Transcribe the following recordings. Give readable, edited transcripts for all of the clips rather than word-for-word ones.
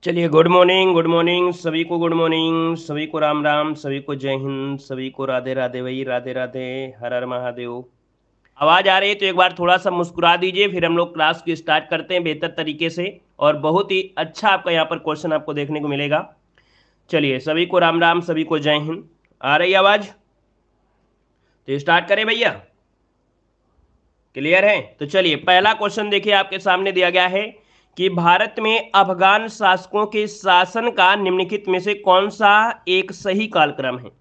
चलिए, good morning, good morning सभी को, गुड मॉर्निंग सभी को, राम राम सभी को, जय हिंद सभी को, राधे राधे भाई, राधे राधे, हर हर महादेव। आवाज आ रही है तो एक बार थोड़ा सा मुस्कुरा दीजिए, फिर हम लोग क्लास की स्टार्ट करते हैं बेहतर तरीके से। और बहुत ही अच्छा आपका यहाँ पर क्वेश्चन आपको देखने को मिलेगा। चलिए, सभी को राम राम सभी को जय हिंद। आ रही आवाज? तो स्टार्ट करें भैया। क्लियर है? तो चलिए, पहला क्वेश्चन देखिए आपके सामने दिया गया है कि भारत में अफगान शासकों के शासन का निम्नलिखित में से कौन सा एक सही कालक्रम है।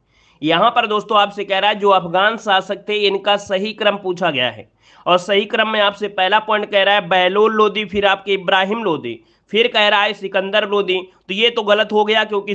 यहां पर दोस्तों आपसे कह रहा है जो अफगान शासक थे इनका सही क्रम पूछा गया है। और सही क्रम में आपसे पहला पॉइंट कह रहा है बहलोल लोदी, फिर आपके इब्राहिम लोदी, फिर कह रहा है सिकंदर लोदी। तो ये तो गलत हो गया क्योंकि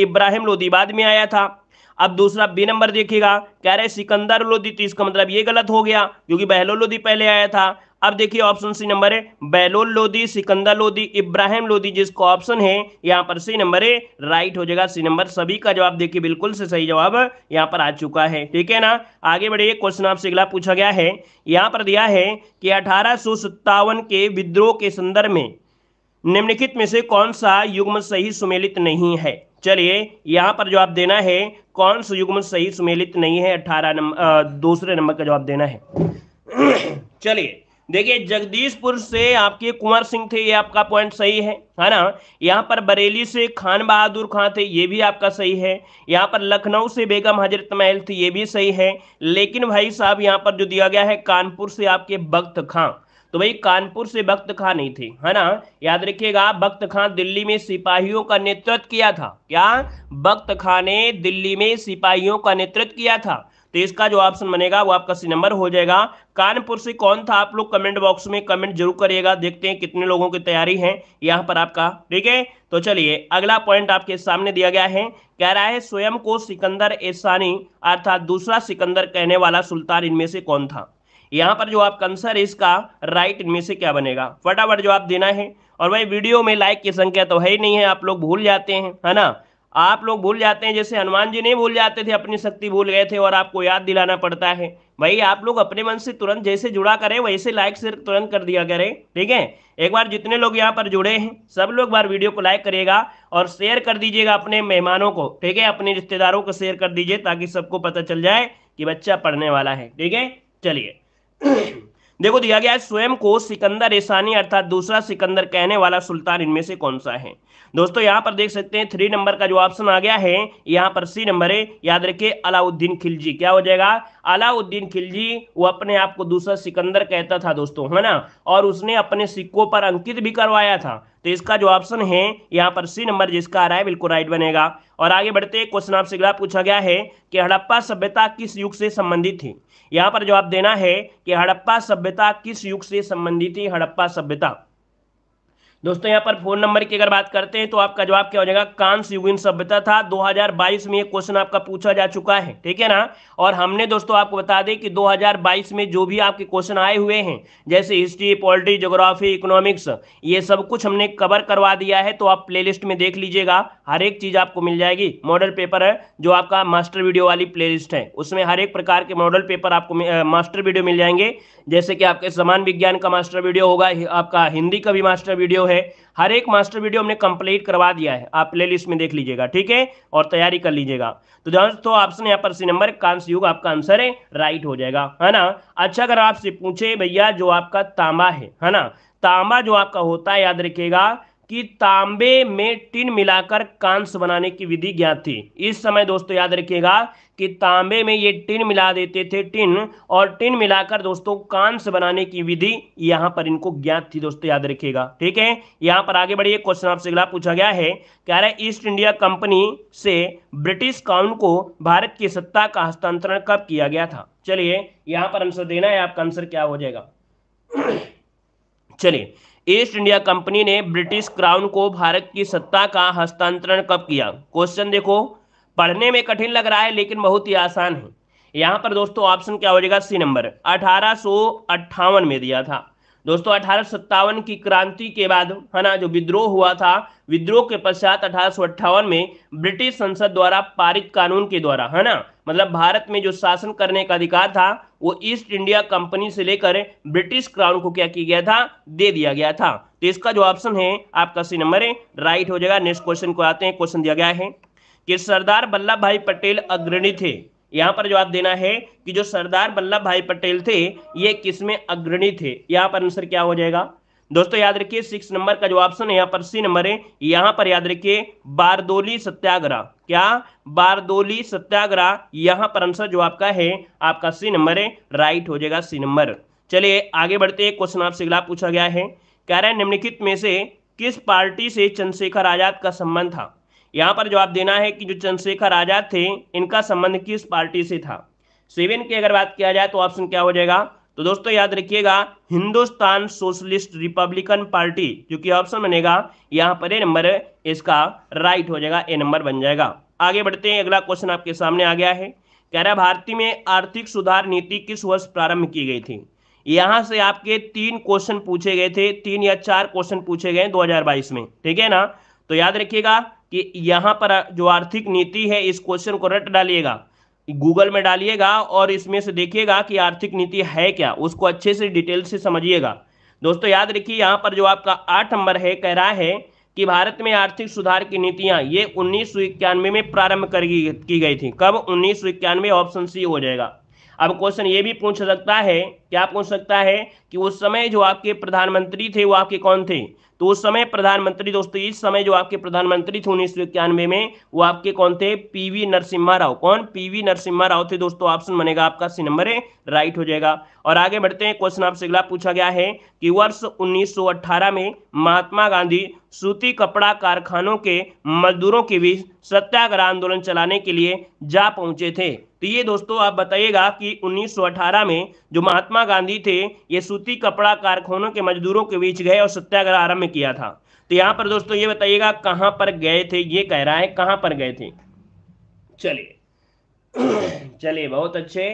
इब्राहिम लोदी बाद में आया था। अब दूसरा बी नंबर देखिएगा, कह रहे सिकंदर लोदी, तो इसका मतलब ये गलत हो गया क्योंकि बहलोल लोदी पहले आया था। अब देखिए ऑप्शन सी नंबर है, बहलोल लोदी, सिकंदर लोदी, इब्राहिम लोदी, जिसका ऑप्शन है यहाँ पर सी नंबर है, राइट हो जाएगा सी नंबर। सभी का जवाब देखिए बिल्कुल से सही जवाब यहाँ पर आ चुका है। ठीक है ना? आगे बढ़िए, क्वेश्चन आपसे अगला पूछा गया है। यहाँ पर दिया है कि 1857 के विद्रोह के संदर्भ में निम्नलिखित में से कौन सा युग्म सही सुमेलित नहीं है। चलिए, यहां पर जवाब देना है कौन सा युग्म सही सुमेलित नहीं है। 18 नंबर, दूसरे नंबर का जवाब देना है। चलिए, देखिए जगदीशपुर से आपके कुंवर सिंह थे, ये आपका पॉइंट सही है ना। यहाँ पर बरेली से खान बहादुर खां थे, ये भी आपका सही है। यहाँ पर लखनऊ से बेगम हजरत महल थी, ये भी सही है। लेकिन भाई साहब यहाँ पर जो दिया गया है कानपुर से आपके बख्त खां, तो भाई कानपुर से बख्त खां नहीं थे, है ना। याद रखिएगा, बख्त खां दिल्ली में सिपाहियों का नेतृत्व किया था। क्या? बख्त खां ने दिल्ली में सिपाहियों का नेतृत्व किया था। तो इसका जो ऑप्शन बनेगा वो आपका सी नंबर हो जाएगा। कानपुर से कौन था, आप लोग कमेंट बॉक्स में कमेंट जरूर करिएगा, देखते हैं कितने लोगों की तैयारी है यहाँ पर आपका। ठीक है, तो चलिए अगला पॉइंट आपके सामने दिया गया है, कह रहा है स्वयं को सिकंदर एसानी अर्थात दूसरा सिकंदर कहने वाला सुल्तान इनमें से कौन था। यहाँ पर जो आपका आंसर है इसका राइट इनमें से क्या बनेगा, फटाफट जवाब देना है। और भाई वीडियो में लाइक की संख्या तो है ही नहीं है, आप लोग भूल जाते हैं, है ना। आप लोग भूल जाते हैं, जैसे हनुमान जी नहीं भूल जाते थे, अपनी शक्ति भूल गए थे और आपको याद दिलाना पड़ता है। भाई आप लोग अपने मन से तुरंत जैसे जुड़ा करें वैसे लाइक से तुरंत कर दिया करें। ठीक है, एक बार जितने लोग यहाँ पर जुड़े हैं सब लोग बार वीडियो को लाइक करिएगा और शेयर कर दीजिएगा अपने मेहमानों को। ठीक है, अपने रिश्तेदारों को शेयर कर दीजिए ताकि सबको पता चल जाए कि बच्चा पढ़ने वाला है। ठीक है, चलिए। देखो दिया गया है स्वयं को सिकंदर ईसानी अर्थात दूसरा सिकंदर कहने वाला सुल्तान इनमें से कौन सा है। दोस्तों यहां पर देख सकते हैं 3 नंबर का जो ऑप्शन आ गया है यहां पर सी नंबर है। याद रखिए अलाउद्दीन खिलजी। क्या हो जाएगा? अलाउद्दीन खिलजी, वो अपने आप को दूसरा सिकंदर कहता था दोस्तों, है ना। और उसने अपने सिक्कों पर अंकित भी करवाया था। तो इसका जो ऑप्शन है यहाँ पर सी नंबर जिसका आ रहा है बिल्कुल राइट बनेगा। और आगे बढ़ते क्वेश्चन आपसे अगला पूछा गया है कि हड़प्पा सभ्यता किस युग से संबंधित थी। यहां पर जवाब देना है कि हड़प्पा सभ्यता किस युग से संबंधित थी। हड़प्पा सभ्यता दोस्तों यहाँ पर फोन नंबर की अगर बात करते हैं तो आपका जवाब क्या हो जाएगा, कांस्य युगीन सभ्यता था। 2022 में ये क्वेश्चन आपका पूछा जा चुका है। ठीक है ना। और हमने दोस्तों आपको बता दें कि 2022 में जो भी आपके क्वेश्चन आए हुए हैं जैसे हिस्ट्री, पॉलिटी, ज्योग्राफी, इकोनॉमिक्स, ये सब कुछ हमने कवर करवा दिया है। तो आप प्लेलिस्ट में देख लीजिएगा, हर एक चीज आपको मिल जाएगी। मॉडल पेपर है जो आपका मास्टर वीडियो वाली प्लेलिस्ट है, उसमें हर एक प्रकार के मॉडल पेपर आपको मास्टर वीडियो मिल जाएंगे। जैसे कि आपके समान विज्ञान का मास्टर वीडियो होगा, आपका हिंदी का भी मास्टर वीडियो है। हर एक मास्टर वीडियो हमने कंप्लीट करवा दिया है, आप प्लेलिस्ट में देख लीजिएगा। ठीक है, और तैयारी कर लीजिएगा। तो दोस्तों ऑप्शन यहाँ पर सी नंबर कांस्य युग आपका आंसर है, राइट हो जाएगा, है ना। अच्छा, अगर आपसे पूछे भैया जो आपका तांबा है ना, तांबा जो आपका होता है, याद रखिएगा कि तांबे में टिन मिलाकर कांस्य बनाने की विधि ज्ञात थी। इस समय दोस्तों याद रखिएगा कि तांबे में ये टिन मिला देते थे, टिन, और टिन मिलाकर दोस्तों कांस्य बनाने की विधि यहां पर इनको ज्ञात थी दोस्तों, याद रखिएगा। ठीक है, यहां पर आगे बढ़िए, क्वेश्चन आपसे अगला पूछा गया है, कह रहा है ईस्ट इंडिया कंपनी से ब्रिटिश काउंट को भारत की सत्ता का हस्तांतरण कब किया गया था। चलिए यहां पर आंसर देना है, आपका आंसर क्या हो जाएगा। चलिए, ईस्ट इंडिया कंपनी ने ब्रिटिश क्राउन को भारत की सत्ता का हस्तांतरण कब किया। क्वेश्चन देखो, पढ़ने में कठिन लग रहा है लेकिन बहुत ही आसान है। यहां पर दोस्तों ऑप्शन क्या हो जाएगा, सी नंबर 1858 में दिया था। दोस्तों 1857 की क्रांति के बाद, है ना, जो विद्रोह हुआ था, विद्रोह के पश्चात 1858 में ब्रिटिश संसद द्वारा पारित कानून के द्वारा, है ना, मतलब भारत में जो शासन करने का अधिकार था वो ईस्ट इंडिया कंपनी से लेकर ब्रिटिश क्राउन को क्या किया गया था, दे दिया गया था। तो इसका जो ऑप्शन है आपका सी नंबर है, राइट हो जाएगा। नेक्स्ट क्वेश्चन को आते हैं। क्वेश्चन दिया गया है कि सरदार वल्लभ भाई पटेल अग्रणी थे। यहां पर जवाब देना है कि जो सरदार वल्लभ भाई पटेल थे ये किसमें अग्रणी थे। यहां पर आंसर क्या हो जाएगा दोस्तों, याद रखिए 6 नंबर का जो ऑप्शन है यहाँ पर सी नंबर है। यहां पर याद रखिए बारदोली सत्याग्रह, क्या, बारदोली सत्याग्रह, यहां पर आंसर जो आपका है आपका सी नंबर है, राइट हो जाएगा सी नंबर। चलिए आगे बढ़ते हैं। क्वेश्चन आपसे अगला पूछा गया है, कह रहे हैं निम्नलिखित में से किस पार्टी से चंद्रशेखर आजाद का संबंध था। यहां पर जवाब देना है कि जो चंद्रशेखर आजाद थे इनका संबंध किस पार्टी से था। 7 की अगर बात किया जाए तो ऑप्शन क्या हो जाएगा, तो दोस्तों याद रखिएगा हिंदुस्तान सोशलिस्ट रिपब्लिकन पार्टी, जो कि ऑप्शन बनेगा यहां पर ए नंबर इसका राइट हो जाएगा, ए नंबर बन जाएगा। आगे बढ़ते हैं। अगला क्वेश्चन आपके सामने आ गया है, कह रहा है भारतीय में आर्थिक सुधार नीति किस वर्ष प्रारंभ की गई थी। यहां से आपके 3 क्वेश्चन पूछे गए थे, 3 या 4 क्वेश्चन पूछे गए 2022 में, ठीक है ना। तो याद रखिएगा कि यहां पर जो आर्थिक नीति है इस क्वेश्चन को रट डालिएगा, गूगल में डालिएगा और इसमें से देखिएगा कि आर्थिक नीति है क्या, उसको अच्छे से डिटेल से समझिएगा। दोस्तों याद रखिए यहां पर जो आपका 8 नंबर है कह रहा है कि भारत में आर्थिक सुधार की नीतियां ये 1991 में प्रारंभ की गई थी। कब, 1991, ऑप्शन सी हो जाएगा। अब क्वेश्चन ये भी पूछ सकता है, क्या पूछ सकता है कि उस समय जो आपके प्रधानमंत्री थे वो आपके कौन थे। तो उस समय प्रधानमंत्री, दोस्तों इस समय जो आपके प्रधानमंत्री थे 1991 में वो आपके कौन थे, पीवी नरसिम्हा राव। कौन, पीवी नरसिम्हा राव थे दोस्तों। ऑप्शन बनेगा आपका सी नंबर है, राइट हो जाएगा। और आगे बढ़ते हैं। क्वेश्चन आपसे अगला पूछा गया है कि वर्ष 1918 में महात्मा गांधी सूती कपड़ा कारखानों के मजदूरों के बीच सत्याग्रह आंदोलन चलाने के लिए जा पहुंचे थे। तो ये दोस्तों आप बताइएगा कि 1918 में जो महात्मा गांधी थे ये सूती कपड़ा कारखानों के मजदूरों के बीच गए और सत्याग्रह आरंभ किया था। तो यहाँ पर दोस्तों ये बताइएगा कहां पर गए थे, ये कह रहा है कहां पर गए थे। चलिए चलिए बहुत अच्छे।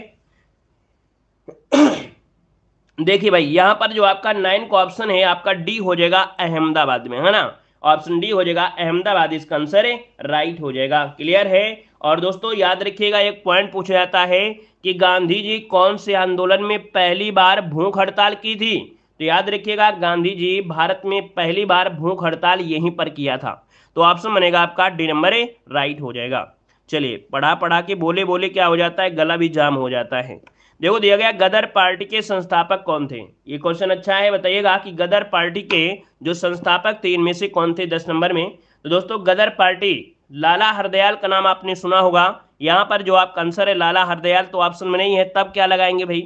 देखिए भाई यहां पर जो आपका 9 का ऑप्शन है आपका डी हो जाएगा अहमदाबाद में, है ना। ऑप्शन डी हो जाएगा अहमदाबाद, इसका आंसर है, राइट हो जाएगा। क्लियर है। और दोस्तों याद रखिएगा एक पॉइंट पूछा जाता है कि गांधी जी कौन से आंदोलन में पहली बार भूख हड़ताल की थी। तो याद रखिएगा गांधी जी भारत में पहली बार भूख हड़ताल यहीं पर किया था। तो ऑप्शन बनेगा आपका डी नंबर है, राइट हो जाएगा। चलिए पढ़ा पढ़ा के बोले बोले क्या हो जाता है, गला भी जाम हो जाता है। देखो दिया गया गदर पार्टी के संस्थापक कौन थे। ये क्वेश्चन अच्छा है, बताइएगा कि गदर पार्टी के जो संस्थापक थे इनमें से कौन थे 10 नंबर में। तो दोस्तों गदर पार्टी, लाला हरदयाल का नाम आपने सुना होगा। यहाँ पर जो आपका आंसर है लाला हरदयाल, तो ऑप्शन में नहीं है, तब क्या लगाएंगे भाई।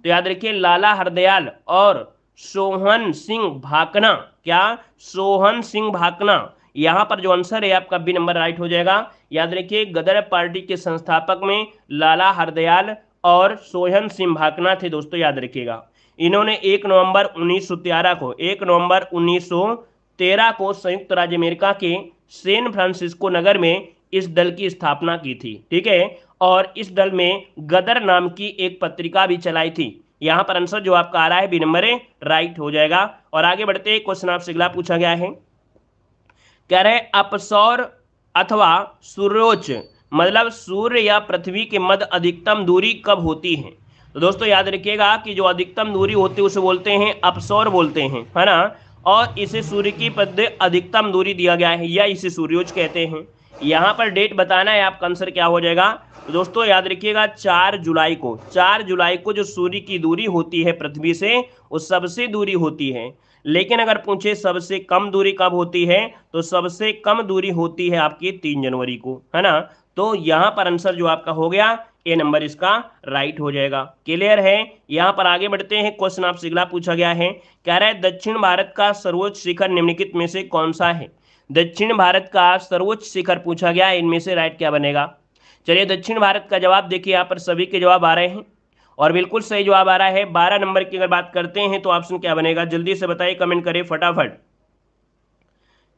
तो याद रखिए लाला हरदयाल और सोहन सिंह भाकना, क्या, सोहन सिंह भाकना। यहाँ पर जो आंसर है आपका बी नंबर राइट हो जाएगा। याद रखिए गदर पार्टी के संस्थापक में लाला हरदयाल और सोहन सिंह भाकना थे दोस्तों, याद रखिएगा। इन्होंने 1 नवंबर 1913 को 1 नवंबर 1913 को संयुक्त राज्य अमेरिका के सैन फ्रांसिस्को नगर में इस दल की स्थापना की थी, ठीक है। और इस दल में गदर नाम की एक पत्रिका भी चलाई थी। यहां पर आंसर जो आपका आ रहा है बी नंबर है, राइट हो जाएगा। और आगे बढ़ते हैं। क्वेश्चन आपसे अगला पूछा गया है, कह रहे अपसौर अथवा सूर्योच्च मतलब सूर्य या पृथ्वी के मध्य अधिकतम दूरी कब होती है। तो दोस्तों याद रखिएगा कि जो अधिकतम दूरी होती है उसे बोलते हैं अपसौर बोलते हैं, है ना। और इसे सूर्य की मध्य अधिकतम दूरी दिया गया है या इसे सूर्योच्च कहते हैं। यहाँ पर डेट बताना है, आपका आंसर क्या हो जाएगा। तो दोस्तों याद रखिएगा 4 जुलाई को जो सूर्य की दूरी होती है पृथ्वी से वो सबसे दूरी होती है। लेकिन अगर पूछे सबसे कम दूरी कब होती है, तो सबसे कम दूरी होती है आपकी 3 जनवरी को, है ना। तो यहां पर आंसर जो आपका हो गया ए नंबर इसका राइट हो जाएगा। क्लियर है। यहां पर आगे बढ़ते हैं। क्वेश्चन आपसे अगला पूछा गया है, कह रहा है दक्षिण भारत का सर्वोच्च शिखर निम्नलिखित में से कौन सा है। दक्षिण भारत का सर्वोच्च शिखर पूछा गया है, इनमें से राइट क्या बनेगा। चलिए दक्षिण भारत का जवाब देखिए, यहाँ पर सभी के जवाब आ रहे हैं और बिल्कुल सही जवाब आ रहा है। 12 नंबर की अगर बात करते हैं तो ऑप्शन क्या बनेगा, जल्दी से बताइए, कमेंट करिए फटाफट।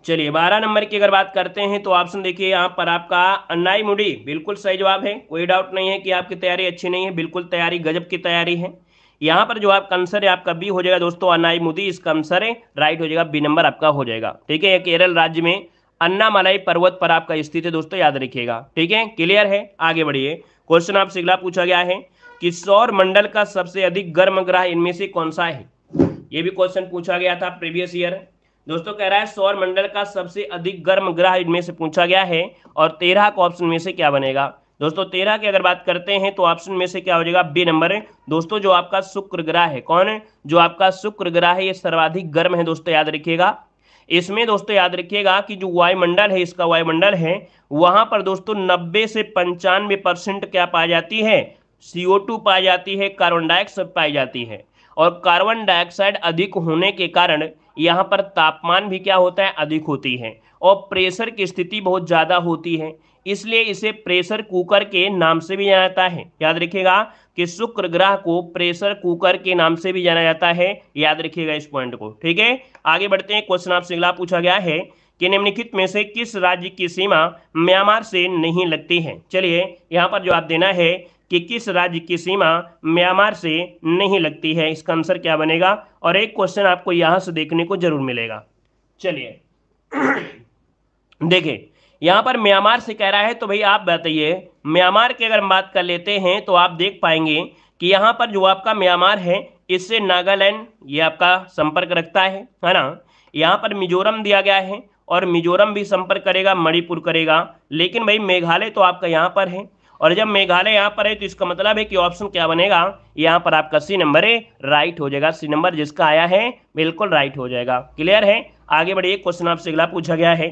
चलिए 12 नंबर की अगर बात करते हैं तो ऑप्शन देखिए यहाँ पर आपका अन्नाई मुडी बिल्कुल सही जवाब है। कोई डाउट नहीं है कि आपकी तैयारी अच्छी नहीं है, बिल्कुल तैयारी गजब की तैयारी है। यहाँ पर जो आपका आंसर है आपका बी हो जाएगा दोस्तों, अनाईमुदी इसका आंसर है, राइट हो जाएगा, बी नंबर आपका हो जाएगा। ठीक है, केरल राज्य में अन्नामलाई पर्वत पर आपका स्थित है दोस्तों, याद रखिएगा। ठीक है, क्लियर है, आगे बढ़िए। क्वेश्चन आपसे अगला पूछा गया है कि सौर मंडल का सबसे अधिक गर्म ग्रह इनमें से कौन सा है। ये भी क्वेश्चन पूछा गया था प्रीवियस ईयर दोस्तों। कह रहा है सौर मंडल का सबसे अधिक गर्म ग्रह इनमें से पूछा गया है और 13 का ऑप्शन में से क्या बनेगा दोस्तों। 13 की अगर बात करते हैं तो ऑप्शन में से क्या हो जाएगा, बी नंबर है दोस्तों, जो आपका शुक्र ग्रह है। कौन है, जो आपका शुक्र ग्रह है, ये सर्वाधिक गर्म है दोस्तों, याद रखिएगा। इसमें दोस्तों याद रखिएगा कि जो वायुमंडल है, इसका वायुमंडल है, वहां पर दोस्तों 90 से 95% क्या पाई जाती है, CO2 पाई जाती है, कार्बन डाइऑक्साइड पाई जाती है। और कार्बन डाइऑक्साइड अधिक होने के कारण यहाँ पर तापमान भी क्या होता है, अधिक होती है, और प्रेशर की स्थिति बहुत ज़्यादा होती है, इसलिए इसे प्रेशर कुकर के नाम से भी जाना जाता है। याद रखिएगा कि शुक्र ग्रह को प्रेशर कुकर के नाम से भी जाना जाता है, याद रखिएगा इस पॉइंट को। ठीक है, आगे बढ़ते हैं। क्वेश्चन आपसे अगला पूछा गया है कि निम्नलिखित में से किस राज्य की सीमा म्यांमार से नहीं लगती है। चलिए यहाँ पर जवाब देना है कि किस राज्य की सीमा म्यांमार से नहीं लगती है, इसका आंसर क्या बनेगा, और एक क्वेश्चन आपको यहां से देखने को जरूर मिलेगा। चलिए देखिए यहां पर म्यांमार से कह रहा है, तो भाई आप बताइए, म्यांमार की अगर हम बात कर लेते हैं तो आप देख पाएंगे कि यहां पर जो आपका म्यांमार है, इससे नागालैंड ये आपका संपर्क रखता है ना। यहाँ पर मिजोरम दिया गया है और मिजोरम भी संपर्क करेगा, मणिपुर करेगा, लेकिन भाई मेघालय तो आपका यहाँ पर है, और जब मेघालय यहाँ पर है तो इसका मतलब है कि ऑप्शन क्या बनेगा, यहाँ पर आपका सी नंबर है, राइट हो जाएगा। सी नंबर जिसका आया है बिल्कुल राइट हो जाएगा। क्लियर है, आगे बढ़िए। क्वेश्चन आपसे अगला पूछा गया है,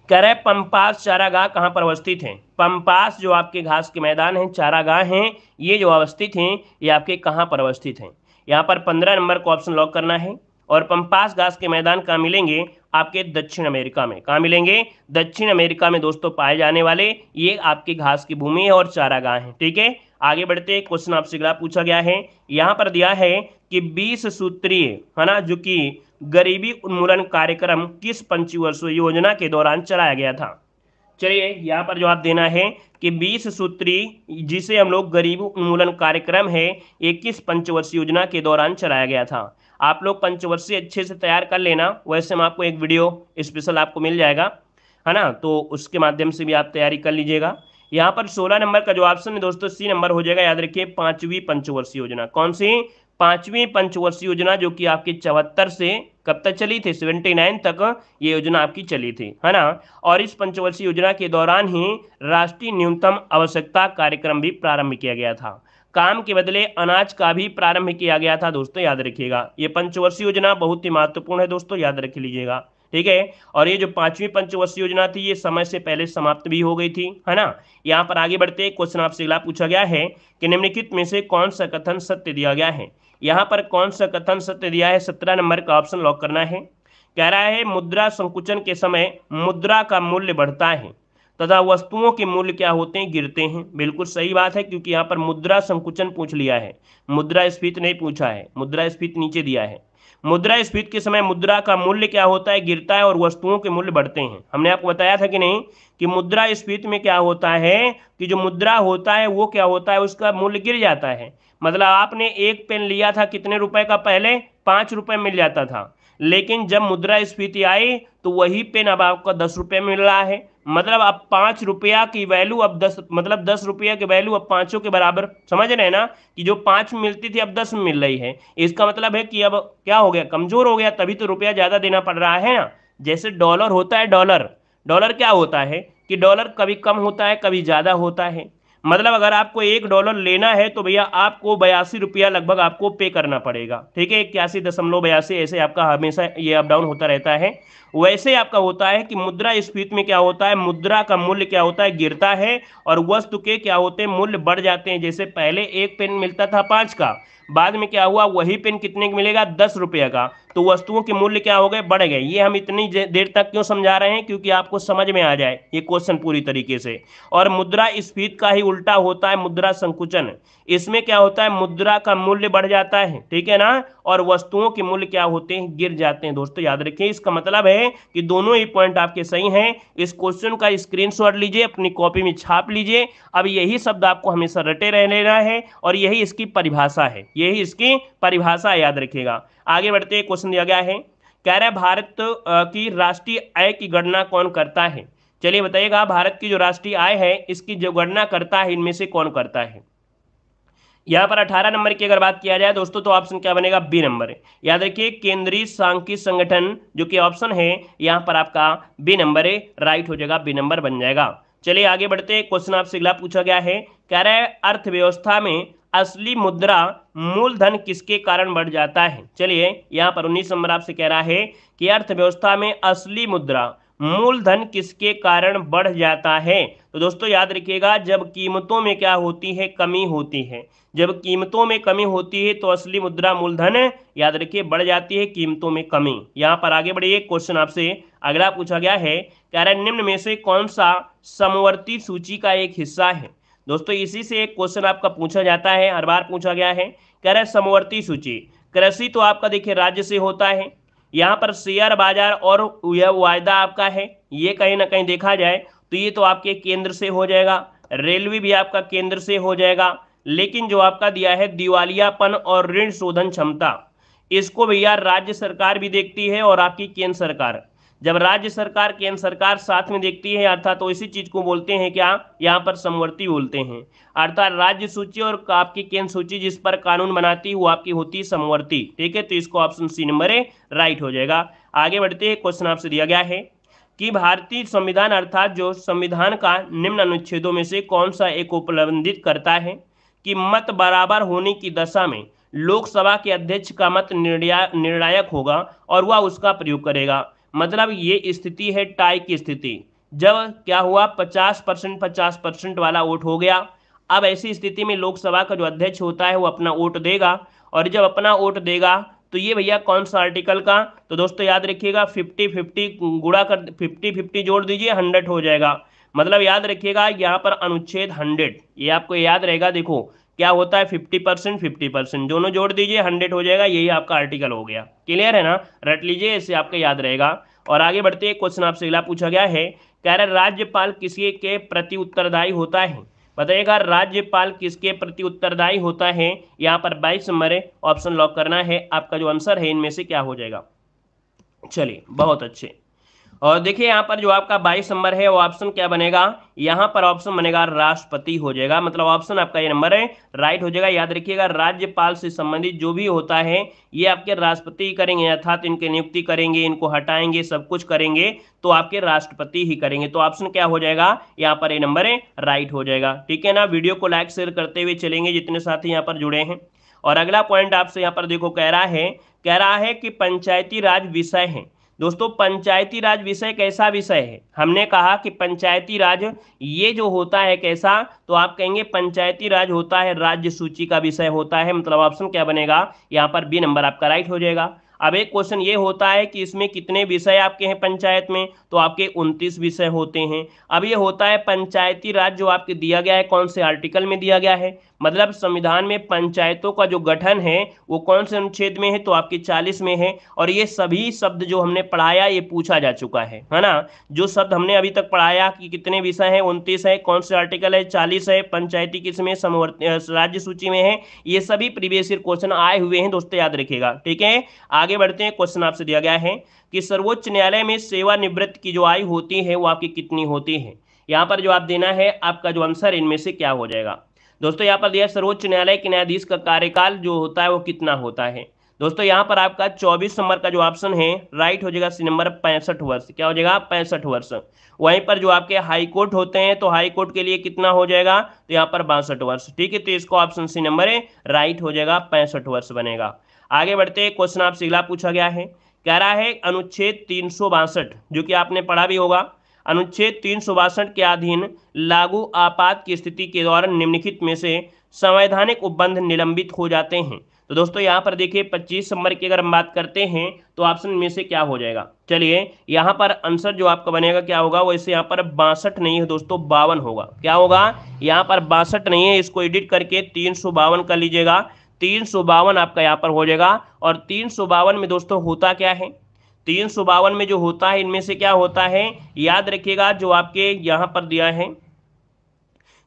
कह रहे पंपास चारागाह कहाँ पर अवस्थित हैं। पंपास जो आपके घास के मैदान हैं, चारागाह हैं, ये जो अवस्थित हैं, ये आपके कहाँ पर अवस्थित हैं। यहाँ पर 15 नंबर को ऑप्शन लॉक करना है। और पंपास घास के मैदान कहाँ मिलेंगे, आपके दक्षिण अमेरिका में। कहाँ मिलेंगे, दक्षिण अमेरिका में दोस्तों पाए जाने वाले ये आपकी घास की भूमि है और चारागाह है। ठीक है, आगे बढ़ते हैं। क्वेश्चन आपसे अगला पूछा गया है, यहाँ पर दिया है कि 20 सूत्रीय है ना, जो कि गरीबी उन्मूलन कार्यक्रम किस पंचवर्षीय योजना के दौरान चलाया गया था। चलिए यहाँ पर जवाब देना है कि 20 सूत्री जिसे हम लोग गरीबी उन्मूलन कार्यक्रम है, ये किस पंचवर्षीय योजना के दौरान चलाया गया था। आप लोग पंचवर्षीय अच्छे से तैयार कर लेना, वैसे हम आपको एक वीडियो स्पेशल आपको मिल जाएगा है ना, तो उसके माध्यम से भी आप तैयारी कर लीजिएगा। यहाँ पर 16 नंबर का जो ऑप्शन है दोस्तों, सी नंबर हो जाएगा। याद रखिए, 5वीं पंचवर्षीय योजना। कौन सी, 5वीं पंचवर्षीय योजना, जो कि आपकी 74 से कब तक चली थी, 79 तक ये योजना आपकी चली थी है ना। और इस पंचवर्षीय योजना के दौरान ही राष्ट्रीय न्यूनतम आवश्यकता कार्यक्रम भी प्रारंभ किया गया था। काम के बदले अनाज का भी प्रारंभ किया गया था दोस्तों, याद रखिएगा। ये पंचवर्षीय योजना बहुत ही महत्वपूर्ण है दोस्तों, याद रख लीजिएगा। ठीक है, और ये जो 5वीं पंचवर्षीय योजना थी, ये समय से पहले समाप्त भी हो गई थी है ना। यहाँ पर आगे बढ़ते क्वेश्चन आपसे अगला पूछा गया है कि निम्नलिखित में से कौन सा कथन सत्य दिया गया है। यहाँ पर कौन सा कथन सत्य दिया है, 17 नंबर का ऑप्शन लॉक करना है। कह रहा है मुद्रा संकुचन के समय मुद्रा का मूल्य बढ़ता है तथा वस्तुओं के मूल्य क्या होते हैं, गिरते हैं। बिल्कुल सही बात है, क्योंकि यहाँ पर मुद्रा संकुचन पूछ लिया है, मुद्रास्फीति नहीं पूछा है। मुद्रास्फीति नीचे दिया है। मुद्रास्फीति के समय मुद्रा का मूल्य क्या होता है, गिरता है, और वस्तुओं के मूल्य बढ़ते हैं। हमने आपको बताया था कि नहीं कि मुद्रास्फीति में क्या होता है कि जो मुद्रा होता है वो क्या होता है, उसका मूल्य गिर जाता है। मतलब आपने एक पेन लिया था कितने रुपए का, पहले 5 रुपए मिल जाता था, लेकिन जब मुद्रास्फीति आई तो वही पेन अब आपको 10 रुपये मिल रहा है। मतलब अब 5 रुपया की वैल्यू अब 10, मतलब 10 रुपया की वैल्यू अब 5 के बराबर, समझ रहे हैं ना, कि जो 5 मिलती थी अब 10 में मिल रही है। इसका मतलब है कि अब क्या हो गया, कमजोर हो गया, तभी तो रुपया ज्यादा देना पड़ रहा है ना। जैसे डॉलर होता है, डॉलर डॉलर क्या होता है कि डॉलर कभी कम होता है, कभी ज्यादा होता है। मतलब अगर आपको $1 लेना है तो भैया आपको 82 रुपया लगभग आपको पे करना पड़ेगा। ठीक है, 81.82, ऐसे आपका हमेशा ये अप डाउन होता रहता है। वैसे आपका होता है कि मुद्रास्फीति में क्या होता है, मुद्रा का मूल्य क्या होता है, गिरता है, और वस्तु के क्या होते हैं, मूल्य बढ़ जाते हैं। जैसे पहले एक पेन मिलता था 5 का, बाद में क्या हुआ, वही पेन कितने का मिलेगा, 10 रुपये का, तो वस्तुओं के मूल्य क्या हो गए, बढ़ गए। ये हम इतनी देर तक क्यों समझा रहे हैं, क्योंकि आपको समझ में आ जाए ये क्वेश्चन पूरी तरीके से। और मुद्रास्फीति का ही उल्टा होता है मुद्रा संकुचन। इसमें क्या होता है, मुद्रा का मूल्य बढ़ जाता है, ठीक है ना, और वस्तुओं के मूल्य क्या होते हैं, गिर जाते हैं। दोस्तों याद रखिए, इसका मतलब है है कि दोनों ही पॉइंट आपके सही हैं। इस क्वेश्चन का स्क्रीनशॉट लीजिए, अपनी कॉपी में छाप लीजिए। अब यही शब्द आपको हमेशा रटे रहना है और यही इसकी परिभाषा है, यही इसकी परिभाषा याद रखिएगा। आगे बढ़ते हैं, क्वेश्चन दिया गया है, कह रहा है भारत की राष्ट्रीय आय की गणना कौन करता है। चलिए बताइएगा, भारत की जो राष्ट्रीय आय है इसकी जो गणना करता है इनमें से कौन करता है। यहाँ पर 18 नंबर की अगर बात किया जाए दोस्तों तो ऑप्शन क्या बनेगा, बी नंबर। याद रखिए, केंद्रीय सांख्यिकी संगठन जो कि ऑप्शन है यहाँ पर आपका बी नंबर है, राइट हो जाएगा, बी नंबर बन जाएगा। चलिए आगे बढ़ते हैं, क्वेश्चन आपसे अगला पूछा गया है, कह रहा है अर्थव्यवस्था में असली मुद्रा मूलधन किसके कारण बढ़ जाता है। चलिए यहाँ पर 19 नंबर आपसे कह रहा है कि अर्थव्यवस्था में असली मुद्रा मूलधन किसके कारण बढ़ जाता है। तो दोस्तों याद रखिएगा, जब कीमतों में क्या होती है, कमी होती है। जब कीमतों में कमी होती है तो असली मुद्रा मूलधन याद रखिए बढ़ जाती है, कीमतों में कमी। यहाँ पर आगे बढ़िए, क्वेश्चन आपसे अगला पूछा गया है, कह रहा है निम्न में से कौन सा समवर्ती सूची का एक हिस्सा है। दोस्तों इसी से एक क्वेश्चन आपका पूछा जाता है, हर बार पूछा गया है। कह रहा है समवर्ती सूची, कृषि तो आपका देखिए राज्य से होता है, यहाँ पर शेयर बाजार और यह वायदा आपका है, ये कहीं ना कहीं देखा जाए तो ये तो आपके केंद्र से हो जाएगा। रेलवे भी आपका केंद्र से हो जाएगा, लेकिन जो आपका दिया है दिवालियापन और ऋण शोधन क्षमता, इसको भैया राज्य सरकार भी देखती है और आपकी केंद्र सरकार। जब राज्य सरकार केंद्र सरकार साथ में देखती है अर्थात तो इसी चीज को बोलते हैं क्या, यहाँ पर समवर्ती बोलते हैं। अर्थात राज्य सूची और आपकी केंद्र सूची जिस पर कानून बनाती है वो आपकी होती है समवर्ती। ठीक है, तो इसको ऑप्शन सी नंबर है, राइट हो जाएगा। आगे बढ़ते हैं, क्वेश्चन आपसे दिया गया है कि भारतीय संविधान अर्थात जो संविधान का निम्न अनुच्छेदों में से कौन सा एक उपलब्धित करता है कि मत बराबर होने की दशा में लोकसभा के अध्यक्ष का मत निर्णायक होगा और वह उसका प्रयोग करेगा। मतलब ये स्थिति है टाई की स्थिति, जब क्या हुआ 50% वाला वोट हो गया। अब ऐसी स्थिति में लोकसभा का जो अध्यक्ष होता है वो अपना वोट देगा, और जब अपना वोट देगा तो ये भैया कौन सा आर्टिकल का, तो दोस्तों याद रखिएगा 50-50 गुणा कर 50-50 जोड़ दीजिए 100 हो जाएगा। मतलब याद रखिएगा यहाँ पर अनुच्छेद 100, ये आपको याद रहेगा। देखो क्या होता है 50% 50% दोनों जोड़ दीजिए 100 हो जाएगा, यही आपका आर्टिकल हो गया। क्लियर है ना, रट लीजिए, इससे आपका याद रहेगा। और आगे बढ़ते हैं, क्वेश्चन आपसे अगला पूछा गया है, कह रहा है राज्यपाल किसी के प्रति उत्तरदायी होता है। बताइएगा राज्यपाल किसके प्रति उत्तरदायी होता है। यहाँ पर 22 नंबर है, ऑप्शन लॉक करना है, आपका जो आंसर है इनमें से क्या हो जाएगा। चलिए बहुत अच्छे, और देखिए यहाँ पर जो आपका 22 नंबर है वो ऑप्शन क्या बनेगा, यहाँ पर ऑप्शन बनेगा राष्ट्रपति हो जाएगा। मतलब ऑप्शन आपका ये नंबर है, राइट हो जाएगा। याद रखिएगा राज्यपाल से संबंधित जो भी होता है ये आपके राष्ट्रपति ही करेंगे, अर्थात इनकी नियुक्ति करेंगे, इनको हटाएंगे, सब कुछ करेंगे तो आपके राष्ट्रपति ही करेंगे। तो ऑप्शन क्या हो जाएगा, यहाँ पर ये नंबर है, राइट हो जाएगा। ठीक है ना, वीडियो को लाइक शेयर करते हुए चलेंगे जितने साथी यहाँ पर जुड़े हैं। और अगला पॉइंट आपसे यहाँ पर देखो कह रहा है कि पंचायती राज विषय है। दोस्तों पंचायती राज विषय कैसा विषय है, हमने कहा कि पंचायती राज ये जो होता है कैसा, तो आप कहेंगे पंचायती राज होता है राज्य सूची का विषय होता है। मतलब ऑप्शन क्या बनेगा, यहाँ पर बी नंबर आपका राइट हो जाएगा। अब एक क्वेश्चन ये होता है कि इसमें कितने विषय आपके हैं पंचायत में, तो आपके 29 विषय होते हैं। अब ये होता है पंचायती राज जो आपके दिया गया है कौन से आर्टिकल में दिया गया है, मतलब संविधान में पंचायतों का जो गठन है वो कौन से अनुच्छेद में है, तो आपके 40 में है। और ये सभी शब्द जो हमने पढ़ाया ये पूछा जा चुका है ना, जो शब्द हमने अभी तक पढ़ाया कि कितने विषय हैं, 29 है, कौन से आर्टिकल है, 40 है, पंचायती किस में राज्य सूची में है, ये सभी प्रीवियस ईयर क्वेश्चन आए हुए हैं दोस्तों, याद रखिएगा। ठीक है, आगे बढ़ते हैं, क्वेश्चन आपसे दिया गया है कि सर्वोच्च न्यायालय में सेवानिवृत्त की जो आयु होती है वो आपकी कितनी होती है। यहाँ पर जो आप देना है आपका जो आंसर इनमें से क्या हो जाएगा। दोस्तों यहाँ पर दिया सर्वोच्च न्यायालय के न्यायाधीश का कार्यकाल जो होता है वो कितना होता है। दोस्तों यहाँ पर आपका 24 नंबर का जो ऑप्शन है राइट हो जाएगा, सी नंबर 65 वर्ष। क्या हो जाएगा, 65 वर्ष। वहीं पर जो आपके हाई कोर्ट होते हैं तो हाई कोर्ट के लिए कितना हो जाएगा, तो यहाँ पर 62 वर्ष। ठीक है, तो इसको ऑप्शन सी नंबर है, राइट हो जाएगा, 65 वर्ष बनेगा। आगे बढ़ते हैं, क्वेश्चन आपसे अगला पूछा गया है, कह रहा है अनुच्छेद 362 जो कि आपने पढ़ा भी होगा, अनुच्छेद 362 के अधीन लागू आपात की स्थिति के दौरान निम्नलिखित में से संवैधानिक उपबंध निलंबित हो जाते हैं। तो दोस्तों यहाँ पर देखिए 25 नंबर की अगर हम बात करते हैं तो ऑप्शन में से क्या हो जाएगा। चलिए यहाँ पर आंसर जो आपका बनेगा क्या होगा, वैसे यहाँ पर 62 नहीं है दोस्तों, 52 होगा। क्या होगा, यहाँ पर 62 नहीं है, इसको एडिट करके 352 कर लीजिएगा। 352 आपका यहाँ पर हो जाएगा। और 352 में दोस्तों होता क्या है, 352 में जो होता है इनमें से क्या होता है, याद रखिएगा जो आपके यहां पर दिया है,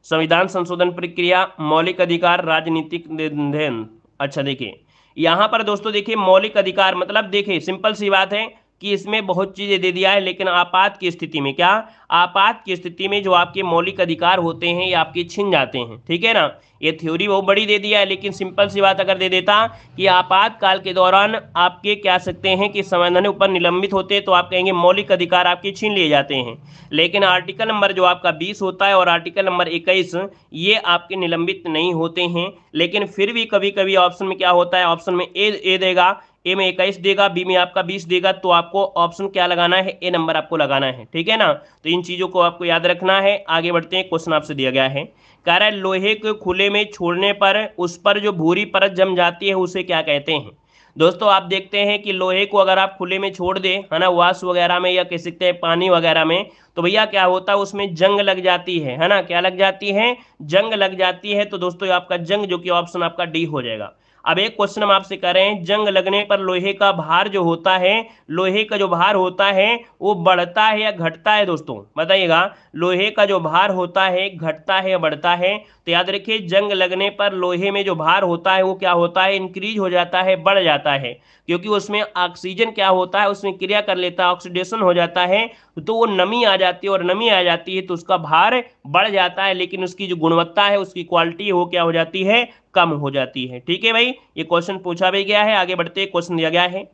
संविधान संशोधन प्रक्रिया, मौलिक अधिकार, राजनीतिक निर्णय। अच्छा देखिए यहां पर दोस्तों देखिए मौलिक अधिकार मतलब देखिए सिंपल सी बात है कि इसमें बहुत चीजें दे दिया है, लेकिन आपात की स्थिति में क्या, आपात की स्थिति में जो आपके मौलिक अधिकार होते हैं ये आपके छिन जाते हैं, ठीक है ना। ये थ्योरी बहुत बड़ी दे दिया है, लेकिन सिंपल सी बात अगर दे देता कि आपातकाल के दौरान आपके क्या सकते हैं कि संवैधानिक ऊपर निलंबित होते हैं, तो आप कहेंगे मौलिक अधिकार आपके छीन लिए जाते हैं। लेकिन आर्टिकल नंबर जो आपका 20 होता है और आर्टिकल नंबर 21 ये आपके निलंबित नहीं होते हैं। लेकिन फिर भी कभी कभी ऑप्शन में क्या होता है, ऑप्शन में ए देगा, ए में 21 देगा, बी में आपका 20 देगा, तो आपको ऑप्शन क्या लगाना है, ए नंबर आपको लगाना है, ठीक है ना। तो इन चीजों को आपको याद रखना है। आगे बढ़ते हैं, क्वेश्चन आपसे दिया गया है, कह रहा है लोहे को खुले में छोड़ने पर उस पर जो भूरी परत जम जाती है उसे क्या कहते हैं। दोस्तों आप देखते हैं कि लोहे को अगर आप खुले में छोड़ दे है ना, वाश वगैरह में या कह सकते हैं पानी वगैरह में, तो भैया क्या होता है उसमें जंग लग जाती है ना, क्या लग जाती है, जंग लग जाती है। तो दोस्तों आपका जंग जो कि ऑप्शन आपका डी हो जाएगा। अब एक क्वेश्चन हम आपसे कर रहे हैं, जंग लगने पर लोहे का भार जो होता है, लोहे का जो भार होता है वो बढ़ता है या घटता है, दोस्तों बताइएगा। लोहे का जो भार होता है घटता है या बढ़ता है। तो याद रखिए जंग लगने पर लोहे में जो भार होता है वो क्या होता है, इंक्रीज हो जाता है, बढ़ जाता है, क्योंकि उसमें ऑक्सीजन क्या होता है, उसमें क्रिया कर लेता है, ऑक्सीडेशन हो जाता है, तो वो नमी आ जाती है, और नमी आ जाती है तो उसका भार बढ़ जाता है, लेकिन उसकी जो गुणवत्ता है, उसकी क्वालिटी है वो क्या हो जाती है, कम हो जाती है। ठीक है भाई, ये क्वेश्चन पूछा भी गया है। आगे बढ़ते क्वेश्चन दिया गया है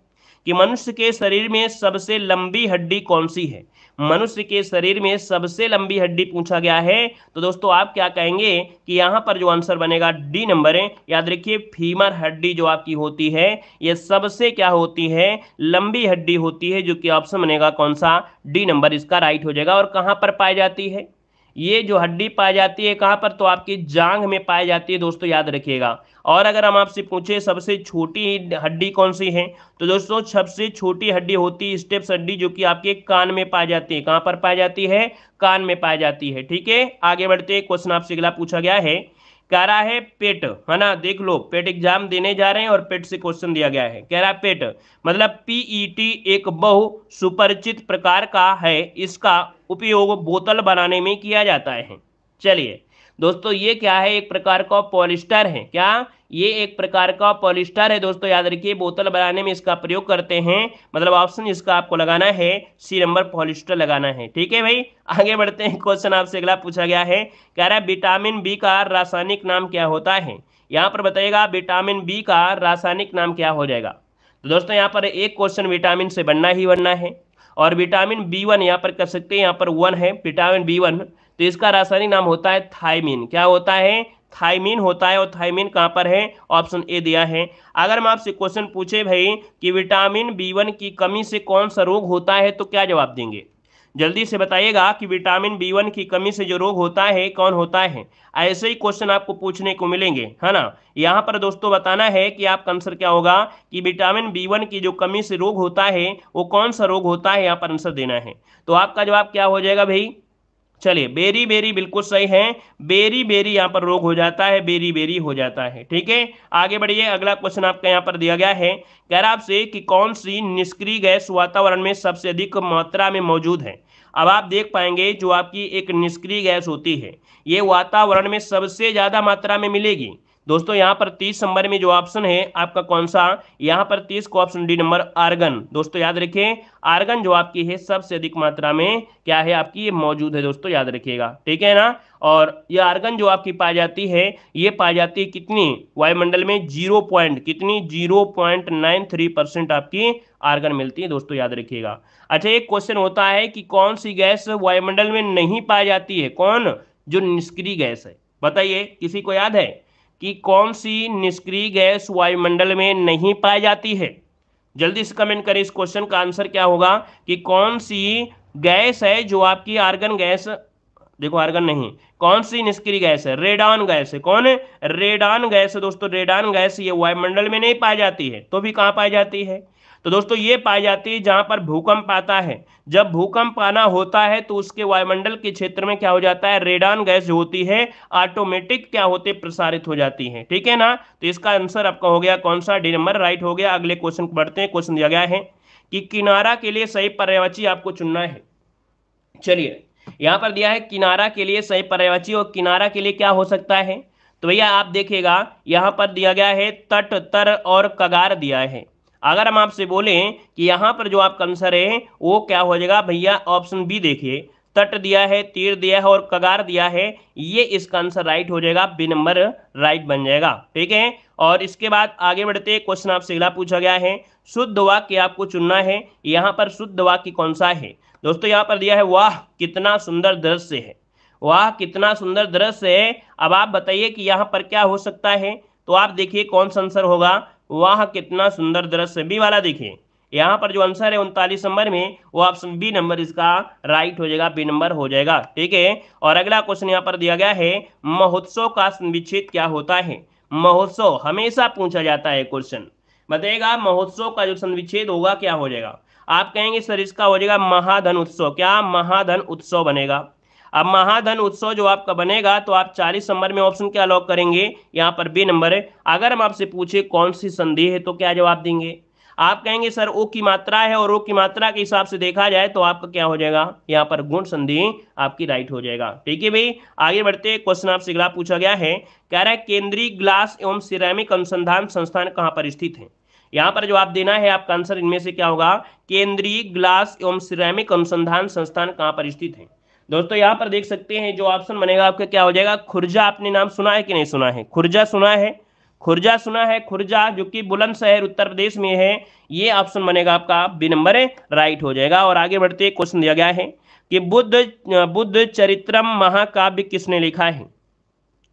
कि मनुष्य के शरीर में सबसे लंबी हड्डी कौन सी है। मनुष्य के शरीर में सबसे लंबी हड्डी पूछा गया है, तो दोस्तों आप क्या कहेंगे कि यहां पर जो आंसर बनेगा डी नंबर है। याद रखिए फीमर हड्डी जो आपकी होती है ये सबसे क्या होती है, लंबी हड्डी होती है, जो कि ऑप्शन बनेगा कौन सा, डी नंबर इसका राइट हो जाएगा। और कहां पर पाई जाती है ये जो हड्डी पाई जाती है, कहां पर, तो आपकी जांघ में पाई जाती है, दोस्तों याद रखिएगा। और अगर हम आपसे पूछे सबसे छोटी हड्डी कौन सी है, तो दोस्तों सबसे छोटी हड्डी होती है स्टेप्स हड्डी, जो कि आपके कान में पाई जाती है। कहां पर पाई जाती है, कान में पाई जाती है। ठीक है, आगे बढ़ते हैं, क्वेश्चन आपसे अगला पूछा गया है, कह रहा है पेट, है ना, देख लो पेट एग्जाम देने जा रहे हैं और पेट से क्वेश्चन दिया गया है। कह रहा है पेट मतलब पीईटी एक बहु सुपरिचित प्रकार का है, इसका उपयोग बोतल बनाने में किया जाता है। चलिए दोस्तों ये क्या है, एक प्रकार का पॉलिस्टर है, क्या ये एक प्रकार का पॉलिस्टर है, दोस्तों याद रखिए बोतल बनाने में इसका प्रयोग करते हैं। मतलब ऑप्शन इसका आपको लगाना है सी नंबर, पॉलिस्टर लगाना है। ठीक है भाई, आगे बढ़ते हैं, क्वेश्चन आपसे अगला पूछा गया है, कह रहा है विटामिन बी का रासायनिक नाम क्या होता है। यहाँ पर बताइएगा विटामिन बी का रासायनिक नाम क्या हो जाएगा। तो दोस्तों यहाँ पर एक क्वेश्चन विटामिन से बनना ही बनना है, और विटामिन बी1 यहाँ पर कर सकते हैं, यहाँ पर 1 है विटामिन बी1, तो इसका रासायनिक नाम होता है थायमीन। क्या होता है, थायमीन होता है। और थायमीन कहाँ पर है, ऑप्शन ए दिया है। अगर हम आपसे क्वेश्चन पूछे भाई कि विटामिन बी1 की कमी से कौन सा रोग होता है, तो क्या जवाब देंगे, जल्दी से बताइएगा कि विटामिन बी1 की कमी से जो रोग होता है कौन होता है। ऐसे ही क्वेश्चन आपको पूछने को मिलेंगे, है ना। यहाँ पर दोस्तों बताना है कि आपका आंसर क्या होगा, कि विटामिन बी1 की जो कमी से रोग होता है वो कौन सा रोग होता है, यहाँ पर आंसर देना है। तो आपका जवाब क्या हो जाएगा भाई, चलिए बेरी बेरी बिल्कुल सही है, बेरी बेरी यहाँ पर रोग हो जाता है, बेरी बेरी हो जाता है। ठीक है, आगे बढ़िए, अगला क्वेश्चन आपका यहाँ पर दिया गया है, कह रहा आपसे कि कौन सी निष्क्रिय गैस वातावरण में सबसे अधिक मात्रा में मौजूद है। अब आप देख पाएंगे जो आपकी एक निष्क्रिय गैस होती है ये वातावरण में सबसे ज्यादा मात्रा में मिलेगी। दोस्तों यहाँ पर 30 नंबर में जो ऑप्शन है आपका कौन सा, यहाँ पर 30 को ऑप्शन डी नंबर आर्गन। दोस्तों याद रखिए आर्गन जो आपकी है सबसे अधिक मात्रा में क्या है आपकी ये मौजूद है, दोस्तों याद रखिएगा। ठीक है ना, और ये आर्गन जो आपकी पाई जाती है ये पाई जाती है कितनी, वायुमंडल में 0.93% आपकी आर्गन मिलती है, दोस्तों याद रखिएगा। अच्छा एक क्वेश्चन होता है कि कौन सी गैस वायुमंडल में नहीं पाई जाती है, कौन, जो निष्क्रिय गैस है, बताइए किसी को याद है कि कौन सी निष्क्रिय गैस वायुमंडल में नहीं पाई जाती है। जल्दी से कमेंट करें, इस क्वेश्चन का आंसर क्या होगा कि कौन सी गैस है जो आपकी आर्गन गैस, देखो आर्गन नहीं, कौन सी निष्क्रिय गैस है, रेडान गैस है। कौन है, रेडान गैस है। दोस्तों रेडान गैस ये वायुमंडल में नहीं पाई जाती है, तो भी कहाँ पाई जाती है, तो दोस्तों ये पाई जाती है जहां पर भूकंप आता है। जब भूकंप आना होता है तो उसके वायुमंडल के क्षेत्र में क्या हो जाता है, रेडान गैस जो होती है ऑटोमेटिक क्या होते प्रसारित हो जाती है। ठीक है ना, तो इसका आंसर आपका हो गया कौन सा, डी नंबर राइट हो गया। अगले क्वेश्चन बढ़ते हैं, क्वेश्चन दिया गया है, कि किनारा के लिए सही पर्यायवाची आपको चुनना है। चलिए, यहां पर दिया है किनारा के लिए सही पर्यायवाची, और किनारा के लिए क्या हो सकता है, तो भैया आप देखिएगा यहां पर दिया गया है तट, तर और कगार दिया है। अगर हम आपसे बोलें कि यहां पर जो आपका आंसर है वो क्या हो जाएगा भैया, ऑप्शन बी देखिए, तट दिया है, तीर दिया है और कगार दिया है, ये इसका आंसर राइट हो जाएगा, बी नंबर राइट बन जाएगा। ठीक है, और इसके बाद आगे बढ़ते क्वेश्चन आपसे अगला पूछा गया है, शुद्ध वाक्य आपको चुनना है। यहाँ पर शुद्ध वाक्य कौन सा है दोस्तों, यहाँ पर दिया है वाह कितना सुंदर दृश्य है, वाह कितना सुंदर दृश्य है। अब आप बताइए कि यहाँ पर क्या हो सकता है, तो आप देखिए कौन सा आंसर होगा, वाह कितना सुंदर दृश्य, बी वाला देखिए। यहाँ पर जो आंसर है 39 नंबर में, वो ऑप्शन बी नंबर इसका राइट हो जाएगा, बी नंबर हो जाएगा। ठीक है, और अगला क्वेश्चन यहाँ पर दिया गया है, महोत्सव का विच्छेद क्या होता है। महोत्सव हमेशा पूछा जाता है क्वेश्चन, बताइएगा महोत्सव का जो संविच्छेद होगा क्या हो जाएगा। आप कहेंगे सर इसका हो जाएगा महाधन उत्सव, क्या महाधन उत्सव बनेगा। अब महाधन उत्सव जो आपका बनेगा तो आप 40 नंबर में ऑप्शन क्या लॉक करेंगे, यहाँ पर बी नंबर है। अगर हम आपसे पूछे कौन सी संधि है तो क्या जवाब देंगे, आप कहेंगे सर ओ की मात्रा है, और ओ की मात्रा के हिसाब से देखा जाए तो आपका क्या हो जाएगा, यहाँ पर गुण संधि आपकी राइट हो जाएगा। ठीक है भाई, आगे बढ़ते क्वेश्चन आपसे अगला पूछा गया है, कह रहा है केंद्रीय ग्लास एवं सिरेमिक अनुसंधान संस्थान कहाँ पर स्थित है। यहाँ पर जवाब देना है आपका आंसर इनमें से क्या होगा, केंद्रीय ग्लास एवं सिरेमिक अनुसंधान संस्थान कहाँ पर स्थित है। दोस्तों यहाँ पर देख सकते हैं जो ऑप्शन बनेगा आपका क्या हो जाएगा, खुर्जा। आपने नाम सुना है कि नहीं सुना है, खुर्जा सुना है, खुर्जा सुना है, खुर्जा जो कि बुलंदशहर उत्तर प्रदेश में है, ये ऑप्शन बनेगा आपका बी नंबर राइट हो जाएगा। और आगे बढ़ते क्वेश्चन दिया गया है कि बुद्ध चरित्रम महाकाव्य किसने लिखा है।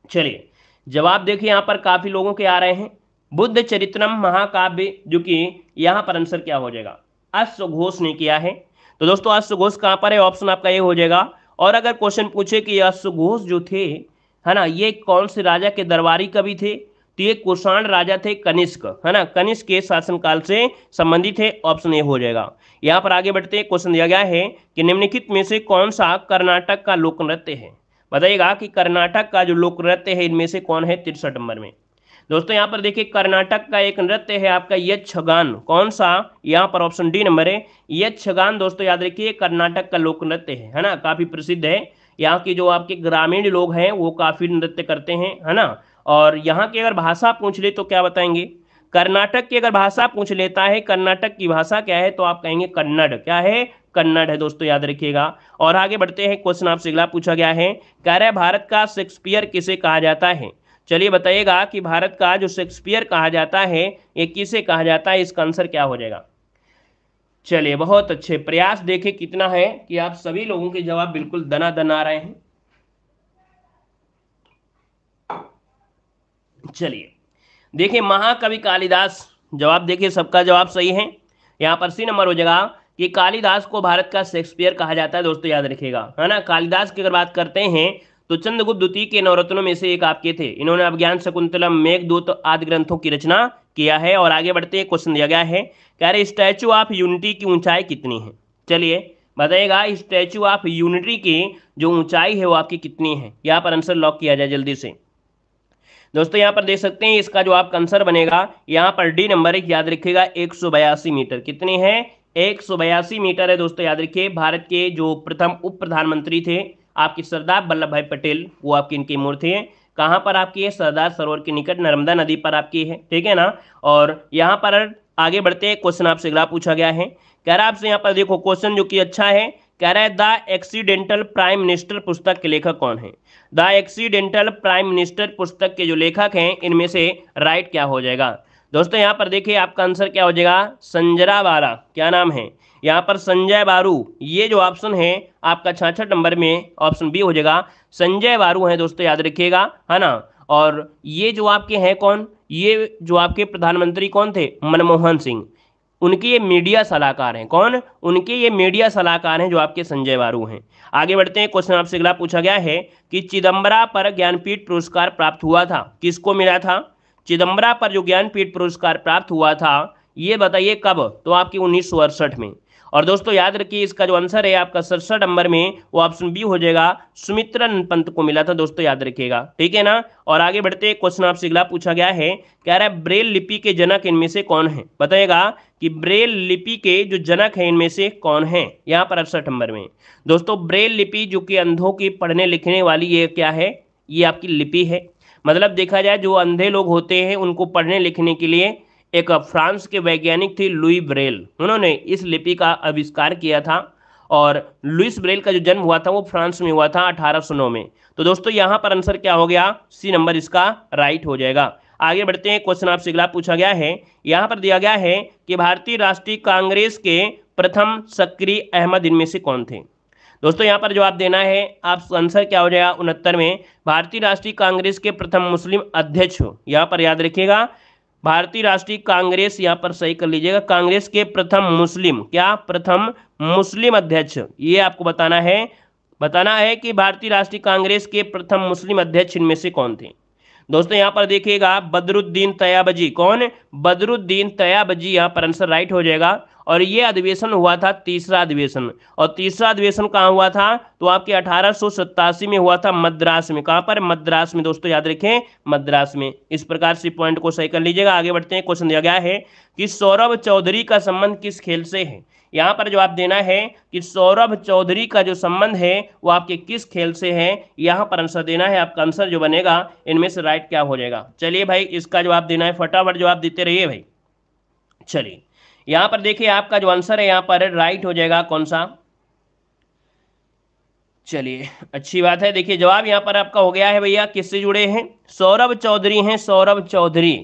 चलिए जवाब देखिए, यहाँ पर काफी लोगों के आ रहे हैं, बुद्ध चरित्रम महाकाव्य, जो कि यहाँ पर आंसर क्या हो जाएगा, अश्वघोष ने किया है। तो दोस्तों अश्वघोष कहाँ पर है, ऑप्शन आपका ये हो जाएगा। और अगर क्वेश्चन पूछे कि अश्वघोष जो थे, है ना, ये कौन से राजा के दरबारी कवि थे, तो ये कुषाण राजा थे कनिष्क, है ना, कनिष्क के शासनकाल से संबंधित है, ऑप्शन ए हो जाएगा। यहाँ पर आगे बढ़ते क्वेश्चन दिया गया है कि निम्नलिखित में से कौन सा कर्नाटक का लोक नृत्य है। बताइएगा कि कर्नाटक का जो लोक नृत्य है इनमें से कौन है, 63 नंबर में। दोस्तों यहाँ पर देखिए कर्नाटक का एक नृत्य है आपका यक्षगान, कौन सा, यहाँ पर ऑप्शन डी नंबर है यक्षगान। दोस्तों याद रखिए कर्नाटक का लोक नृत्य है ना, काफी प्रसिद्ध है। यहाँ के जो आपके ग्रामीण लोग हैं वो काफी नृत्य करते हैं, है ना। और यहाँ की अगर भाषा पूछ ले तो क्या बताएंगे, कर्नाटक की अगर भाषा पूछ लेता है, कर्नाटक की भाषा क्या है, तो आप कहेंगे कन्नड़, क्या है, कन्नड़ है दोस्तों, याद रखिएगा। और आगे बढ़ते हैं क्वेश्चन आपसे अगला पूछा गया है, कह रहा है भारत का शेक्सपियर किसे कहा जाता है। चलिए बताइएगा कि भारत का जो शेक्सपियर कहा जाता है ये किसे कहा जाता है, इसका आंसर क्या हो जाएगा। चलिए बहुत अच्छे प्रयास, देखे कितना है कि आप सभी लोगों के जवाब बिल्कुल दनादन आ रहे हैं। चलिए देखिए महाकवि कालिदास, जवाब देखिए सबका जवाब सही है, यहाँ पर सी नंबर हो जाएगा कि कालिदास को भारत का शेक्सपियर कहा जाता है। दोस्तों याद रखिएगा, है ना। कालिदास की अगर बात करते हैं तो चंद्रगुप्त द्वितीय के नवरत्नों में से एक आपके थे, इन्होंने अभिज्ञान शकुंतलम, मेघदूत आदि ग्रंथों की रचना किया है। और आगे बढ़ते हैं क्वेश्चन दिया गया है, कह रहे स्टैचू ऑफ यूनिटी की ऊंचाई कितनी है। चलिए बताइएगा स्टैचू ऑफ यूनिटी की जो ऊंचाई है वो आपकी कितनी है, यहाँ पर आंसर लॉक किया जाए जल्दी से। दोस्तों यहाँ पर देख सकते हैं इसका जो आपका आंसर बनेगा, यहाँ पर डी नंबर है, याद रखिएगा 182 मीटर, कितने हैं, 182 मीटर है। दोस्तों याद रखिए भारत के जो प्रथम उप प्रधानमंत्री थे आपके सरदार वल्लभ भाई पटेल, वो आपकी इनकी मूर्ति है, कहाँ पर आपकी है, सरदार सरोवर के निकट नर्मदा नदी पर आपकी है, ठीक है ना। और यहाँ पर आगे बढ़ते हैं क्वेश्चन आपसे अगला पूछा गया है, कह रहा है आपसे यहाँ पर देखो क्वेश्चन जो कि अच्छा है, कह रहा है द एक्सीडेंटल प्राइम मिनिस्टर पुस्तक के लेखक कौन है। द एक्सीडेंटल प्राइम मिनिस्टर पुस्तक के जो लेखक हैं इनमें से राइट क्या हो जाएगा। दोस्तों यहाँ पर देखिए आपका आंसर क्या हो जाएगा, संजरा बारा, क्या नाम है, यहाँ पर संजय बारू, ये जो ऑप्शन है आपका 66 नंबर में ऑप्शन बी हो जाएगा, संजय बारू है दोस्तों, याद रखिएगा, है ना। और ये जो आपके हैं कौन, ये जो आपके प्रधानमंत्री कौन थे, मनमोहन सिंह, उनके ये मीडिया सलाहकार हैं, कौन, उनके ये मीडिया सलाहकार हैं जो आपके संजय बारू हैं। आगे बढ़ते हैं क्वेश्चन आपसे अगला पूछा गया है कि चिदम्बरा पर ज्ञानपीठ पुरस्कार प्राप्त हुआ था, किसको मिला था। चिदम्बरा पर जो ज्ञानपीठ पुरस्कार प्राप्त हुआ था ये बताइए कब, तो आपकी 1968 में। और दोस्तों याद रखिए इसका जो आंसर है आपका 67 नंबर में वो ऑप्शन बी हो जाएगा, सुमित्रन पंत को मिला था दोस्तों, याद रखिएगा, ठीक है ना। और आगे बढ़ते हैं, क्वेश्चन आपसे अगला पूछा गया है, कह रहा है ब्रेल लिपि के जनक इनमें से कौन है, बताइएगा कि ब्रेल लिपि के जो जनक है इनमें से कौन है, यहाँ पर 68 नंबर में। दोस्तों ब्रेल लिपि जो कि अंधों की पढ़ने लिखने वाली ये क्या है, ये आपकी लिपि है। मतलब देखा जाए जो अंधे लोग होते हैं उनको पढ़ने लिखने के लिए एक फ्रांस के वैज्ञानिक थे लुई ब्रेल, उन्होंने इस लिपि का आविष्कार किया था। और लुइस ब्रेल का जो जन्म हुआ था वो फ्रांस में हुआ था 1809 में। तो दोस्तों यहाँ पर आंसर क्या हो गया, सी नंबर इसका राइट हो जाएगा। आगे बढ़ते हैं, क्वेश्चन आपसे अगला पूछा गया है, यहाँ पर दिया गया है कि भारतीय राष्ट्रीय कांग्रेस के प्रथम सक्रिय अहमद इनमें से कौन थे। दोस्तों यहाँ पर जवाब देना है, आप आंसर क्या हो जाएगा 69 में, भारतीय राष्ट्रीय कांग्रेस के प्रथम मुस्लिम अध्यक्ष हो। यहाँ पर याद रखिएगा भारतीय राष्ट्रीय कांग्रेस, यहाँ पर सही कर लीजिएगा, कांग्रेस के प्रथम मुस्लिम, क्या प्रथम मुस्लिम अध्यक्ष, ये आपको बताना है कि भारतीय राष्ट्रीय कांग्रेस के प्रथम मुस्लिम अध्यक्ष इनमें से कौन थे। दोस्तों यहाँ पर देखिएगा बदरुद्दीन तयाबजी, कौन, बदरुद्दीन तयाबजी, यहाँ पर आंसर राइट हो जाएगा। और ये अधिवेशन हुआ था तीसरा अधिवेशन, और तीसरा अधिवेशन कहाँ हुआ था, तो आपके 1887 में हुआ था मद्रास में। कहाँ पर, मद्रास में, दोस्तों याद रखें मद्रास में। इस प्रकार से पॉइंट को सही कर लीजिएगा। आगे बढ़ते हैं, क्वेश्चन दिया गया है कि सौरभ चौधरी का संबंध किस खेल से है। यहाँ पर जवाब देना है कि सौरभ चौधरी का जो संबंध है वो आपके किस खेल से है, यहाँ पर आंसर देना है। आपका आंसर जो बनेगा इनमें से राइट क्या हो जाएगा, चलिए भाई इसका जवाब देना है, फटाफट जवाब देते रहिए भाई। चलिए यहाँ पर देखिए आपका जो आंसर है यहाँ पर राइट हो जाएगा कौन सा, चलिए अच्छी बात है। देखिए जवाब यहाँ पर आपका हो गया है भैया, किससे जुड़े हैं, सौरभ चौधरी हैं, सौरभ चौधरी।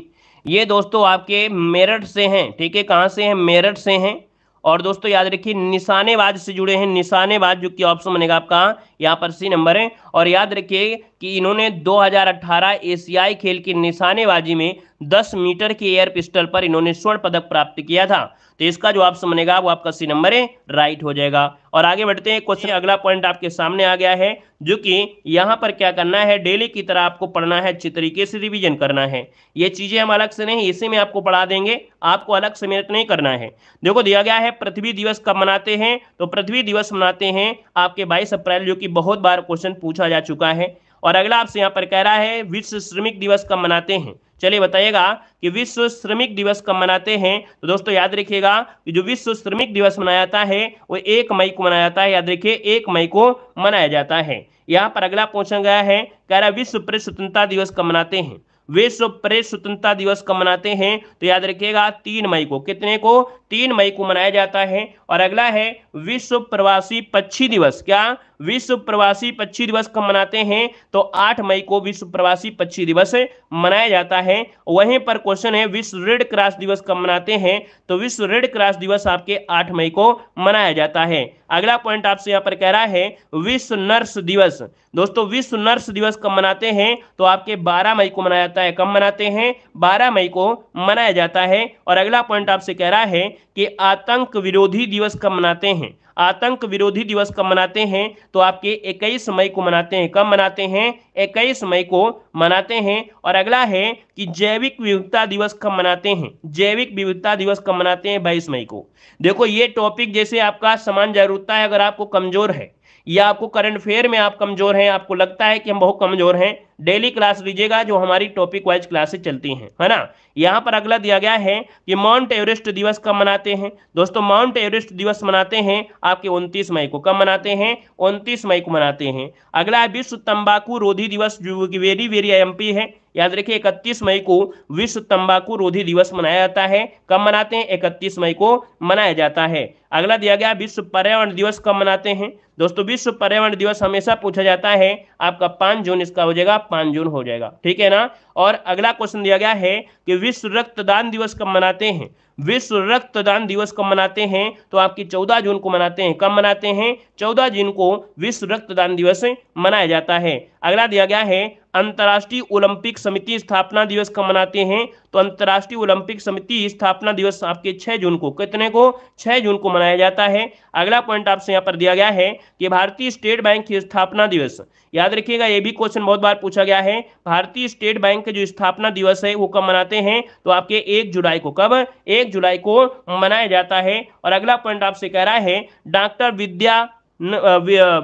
ये दोस्तों आपके मेरठ से हैं, ठीक है, कहाँ से हैं, मेरठ से हैं। और दोस्तों याद रखिए निशानेबाज से जुड़े हैं, निशानेबाज, जो कि ऑप्शन बनेगा आपका यहाँ पर सी नंबर है। और याद रखिए कि इन्होंने 2018 एशियाई खेल की निशानेबाजी में 10 मीटर के एयर पिस्टल पर इन्होंने स्वर्ण पदक प्राप्त किया था। तो इसका जो ऑप्शन बनेगा वो आपका सी नंबर है, राइट हो जाएगा। और आगे बढ़ते हैं, क्वेश्चन अगला पॉइंट आपके सामने आ गया है, जो कि यहाँ पर क्या करना है, डेली की तरह आपको पढ़ना है, अच्छी तरीके से रिवीजन करना है। ये चीजें हम अलग से नहीं, इसी में आपको पढ़ा देंगे, आपको अलग से मेहनत नहीं करना है। देखो दिया गया है पृथ्वी दिवस कब मनाते हैं, तो पृथ्वी दिवस मनाते हैं आपके 22 अप्रैल, जो कि बहुत बार क्वेश्चन पूछा जा चुका है। और अगला आपसे यहाँ पर कह रहा है विश्व श्रमिक दिवस कब मनाते हैं। चलिए बताइएगा कि विश्व श्रमिक दिवस कब मनाते हैं। तो दोस्तों याद रखिएगा कि जो विश्व श्रमिक दिवस मनाया जाता है वो 1 मई को मनाया जाता है, याद रखिए 1 मई को मनाया जाता है। यहाँ पर अगला पूछा गया है, कह रहा है विश्व प्रेस स्वतंत्रता दिवस कब मनाते हैं। विश्व प्रेस स्वतंत्रता दिवस कब मनाते हैं, तो याद रखिएगा 3 मई को, कितने को, 3 मई को मनाया जाता है। और अगला है विश्व प्रवासी पक्षी दिवस, क्या, विश्व प्रवासी पक्षी दिवस कब मनाते हैं, तो 8 मई को विश्व प्रवासी पक्षी दिवस मनाया जाता है। वहीं पर क्वेश्चन है विश्व रेड क्रॉस दिवस कब मनाते हैं, तो विश्व रेड क्रॉस दिवस आपके 8 मई को मनाया जाता है। अगला पॉइंट आपसे यहाँ पर कह रहा है विश्व नर्स दिवस। दोस्तों विश्व नर्स दिवस कब मनाते हैं, तो आपके 12 मई को मनाया जाता है। कब मनाते हैं, 12 मई को मनाया जाता है। और अगला पॉइंट आपसे कह रहा है कि आतंक विरोधी दिवस कब मनाते हैं। आतंक विरोधी दिवस कब मनाते हैं, तो आपके 21 मई को मनाते हैं। कब मनाते हैं, 21 मई को मनाते हैं। और अगला है कि जैविक विविधता दिवस कब मनाते हैं। जैविक विविधता दिवस कब मनाते हैं, 22 मई को। देखो ये टॉपिक जैसे आपका समान जागरूकता है, अगर आपको कमजोर है या आपको करंट अफेयर में आप कमजोर हैं, आपको लगता है कि हम बहुत कमजोर हैं, डेली क्लास लीजिएगा जो हमारी टॉपिक वाइज क्लासेस चलती हैं, है ना। यहाँ पर अगला दिया गया है कि माउंट एवरेस्ट दिवस कब मनाते हैं। दोस्तों माउंट एवरेस्ट दिवस मनाते हैं आपके 29 मई को। कब मनाते हैं, 29 मई को मनाते हैं। अगला है विश्व तंबाकू रोधी दिवस, जो कि वेरी वेरी एमपी है, याद रखिए 31 मई को विश्व तंबाकू रोधी दिवस मनाया जाता है। कब मनाते हैं, 31 मई को मनाया जाता है। अगला दिया गया विश्व पर्यावरण दिवस कब मनाते हैं। दोस्तों विश्व पर्यावरण दिवस हमेशा पूछा जाता है, आपका 5 जून इसका हो जाएगा, 5 जून हो जाएगा, ठीक है ना। और अगला क्वेश्चन दिया गया है कि विश्व रक्तदान दिवस कब मनाते हैं। विश्व रक्तदान दिवस कब मनाते हैं, तो आपकी 14 जून को मनाते हैं। कब मनाते हैं, 14 जून को विश्व रक्तदान दिवस मनाया जाता है। अगला दिया गया है अंतर्राष्ट्रीय ओलंपिक समिति स्थापना दिवस कब मनाते हैं, तो अंतर्राष्ट्रीय ओलंपिक समिति स्थापना दिवस आपके 6 जून को, कितने को, 6 जून को मनाया जाता है। अगला पॉइंट आपसे यहाँ पर दिया गया है कि भारतीय स्टेट बैंक की स्थापना दिवस, याद रखिएगा ये भी क्वेश्चन बहुत बार पूछा गया है। भारतीय स्टेट बैंक का जो स्थापना दिवस है वो कब मनाते हैं, तो आपके 1 जुलाई को, कब 1 जुलाई को मनाया जाता है। और अगला पॉइंट आपसे कह रहा है डॉक्टर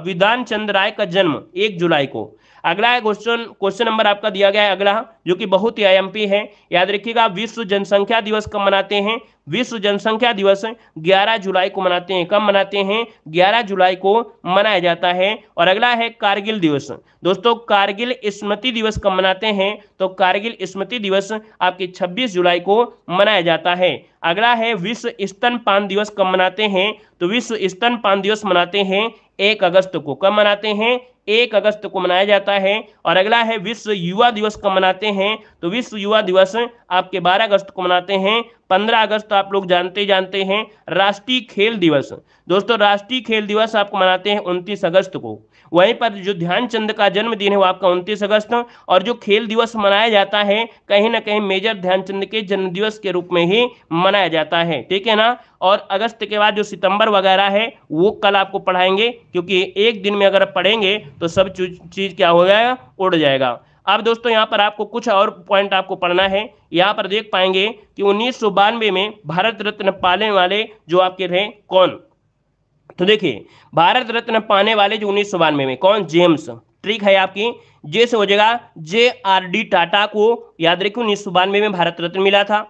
विधान चंद्र राय का जन्म 1 जुलाई को। अगला है क्वेश्चन नंबर आपका दिया गया है अगला, जो कि बहुत ही आईएमपी है, याद रखिएगा विश्व जनसंख्या दिवस कब मनाते हैं। विश्व जनसंख्या दिवस 11 जुलाई को मनाते हैं। कब मनाते हैं, 11 जुलाई को मनाया जाता है। और अगला है कारगिल दिवस। दोस्तों कारगिल स्मृति दिवस कब मनाते हैं, तो कारगिल स्मृति दिवस आपके 26 जुलाई को मनाया जाता है। अगला है विश्व स्तनपान दिवस कब मनाते हैं, तो विश्व स्तनपान दिवस मनाते हैं 1 अगस्त को। कब मनाते हैं, 1 अगस्त को मनाया जाता है। और अगला है विश्व युवा दिवस कब मनाते हैं, तो विश्व युवा दिवस आपके 12 अगस्त को मनाते हैं। 15 अगस्त आप लोग जानते हैं राष्ट्रीय खेल दिवस। दोस्तों राष्ट्रीय खेल दिवस आपको मनाते हैं 29 अगस्त को। वहीं पर जो ध्यानचंद का जन्मदिन है वो आपका 29 अगस्त, और जो खेल दिवस मनाया जाता है कहीं ना कहीं मेजर ध्यानचंद के जन्म दिवस के रूप में ही मनाया जाता है, ठीक है ना। और अगस्त के बाद जो सितंबर वगैरह है वो कल आपको पढ़ाएंगे, क्योंकि एक दिन में अगर पढ़ेंगे तो सब चीज क्या हो जाएगा, उड़ जाएगा। अब दोस्तों यहाँ पर आपको कुछ और पॉइंट आपको पढ़ना है। यहाँ पर देख पाएंगे कि 1992 में भारत रत्न पाने वाले जो आपके रहे कौन, तो देखिए भारत रत्न पाने वाले जो 1992 में कौन, जेम्स, ट्रिक है आपकी, जे से हो जाएगा JRD टाटा को, याद रखिए 1992 में भारत रत्न मिला था।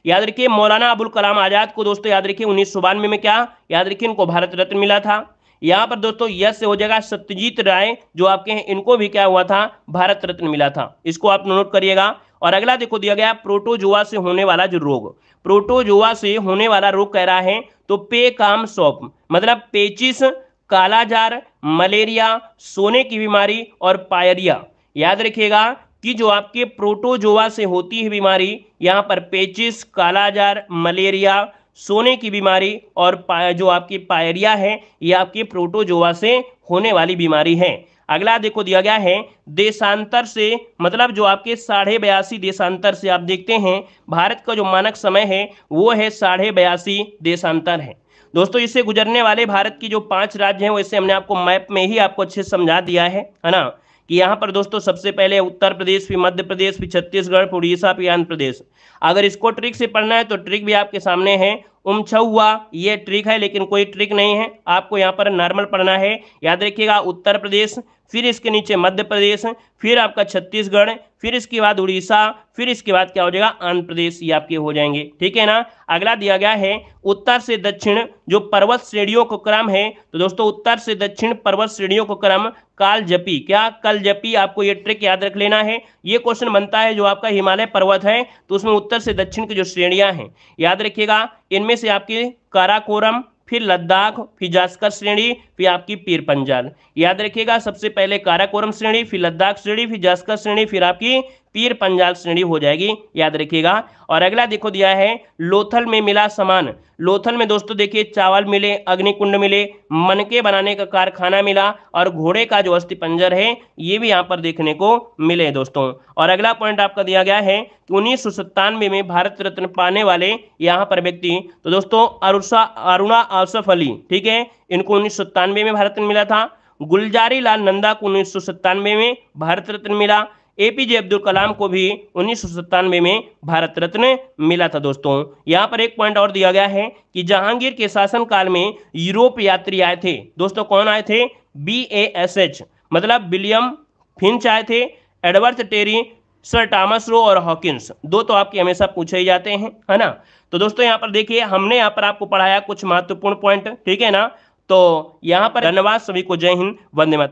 याद रखिए मौलाना अबुल कलाम आजाद को दोस्तों याद रखिए 1992 में क्या, याद रखिए इनको भारत रत्न मिला था। यहाँ पर दोस्तों यस से हो जाएगा सत्यजीत राय जो आपके हैं, इनको भी क्या हुआ था, भारत रत्न मिला था। इसको आप नोट करिएगा। और अगला देखो दिया गया प्रोटोजोआ से होने वाला जो रोग, प्रोटोजोआ से होने वाला रोग कह रहा है तो पे काम सौंप, मतलब पेचिस, कालाजार, मलेरिया, सोने की बीमारी और पायरिया। याद रखिएगा कि जो आपके प्रोटोजोआ से होती है बीमारी, यहाँ पर पेचिस, कालाजार, मलेरिया, सोने की बीमारी और जो आपकी पायरिया है ये आपकी प्रोटोजोआ से होने वाली बीमारी है। अगला देखो दिया गया है देशांतर से, मतलब जो आपके 82.5 देशांतर से, आप देखते हैं भारत का जो मानक समय है वो है 82.5 देशांतर है। दोस्तों इससे गुजरने वाले भारत की जो 5 राज्य हैं वैसे हमने आपको मैप में ही आपको अच्छे से समझा दिया है ना, कि यहाँ पर दोस्तों सबसे पहले उत्तर प्रदेश, फिर मध्य प्रदेश, फिर छत्तीसगढ़, फिर उड़ीसा, फिर आंध्र प्रदेश। अगर इसको ट्रिक से पढ़ना है तो ट्रिक भी आपके सामने है, उमछुआ ये ट्रिक है लेकिन कोई ट्रिक नहीं है, आपको यहाँ पर नॉर्मल पढ़ना है। याद रखिएगा उत्तर प्रदेश, फिर इसके नीचे मध्य प्रदेश, फिर आपका छत्तीसगढ़, फिर इसके बाद उड़ीसा, फिर इसके बाद क्या हो जाएगा आंध्र प्रदेश, ये आपके हो जाएंगे, ठीक है ना। अगला दिया गया है उत्तर से दक्षिण जो पर्वत श्रेणियों को क्रम है, तो दोस्तों उत्तर से दक्षिण पर्वत श्रेणियों को क्रम कालजपी, क्या कलजपी, आपको ये ट्रिक याद रख लेना है। ये क्वेश्चन बनता है जो आपका हिमालय पर्वत है तो उसमें उत्तर से दक्षिण की जो श्रेणियां हैं याद रखिएगा, इनमें से आपकी काराकोरम, फिर लद्दाख, फिर जास्कर श्रेणी, फिर आपकी पीर पंजाल। याद रखिएगा सबसे पहले काराकोरम श्रेणी, फिर लद्दाख श्रेणी, फिर जास्कर श्रेणी, फिर आपकी पीर पंजाल श्रेणी हो जाएगी, याद रखिएगा। और अगला देखो दिया है लोथल में मिला सामान। लोथल में दोस्तों देखिए चावल मिले, अग्निकुंड मिले, मनके बनाने का कारखाना मिला और घोड़े का जो अस्थि पंजर है ये भी यहाँ पर देखने को मिले दोस्तों। और अगला पॉइंट आपका दिया गया है कि 1997 में भारत रत्न पाने वाले यहाँ पर व्यक्ति, तो दोस्तों अरुणा आसफ अली, ठीक है, इनको 1997 में भारत रत्न मिला था। गुलजारी लाल नंदा को 1997 में भारत रत्न मिला। APJ अब्दुल कलाम को भी 1997 में भारत रत्न मिला था दोस्तों। यहाँ पर एक पॉइंट और दिया गया है कि जहांगीर के शासनकाल में यूरोप यात्री आए थे। दोस्तों कौन आए थे, BASH, मतलब विलियम फिंच आए थे, Edward Terry, sir Thomas Roe और हॉकिंस। दो तो आपके हमेशा पूछे ही जाते हैं, है ना। तो दोस्तों यहाँ पर देखिए हमने यहाँ पर आपको पढ़ाया कुछ महत्वपूर्ण पॉइंट, ठीक है ना। तो यहाँ पर धन्यवाद सभी को, जय हिंद, वंदे मातरम।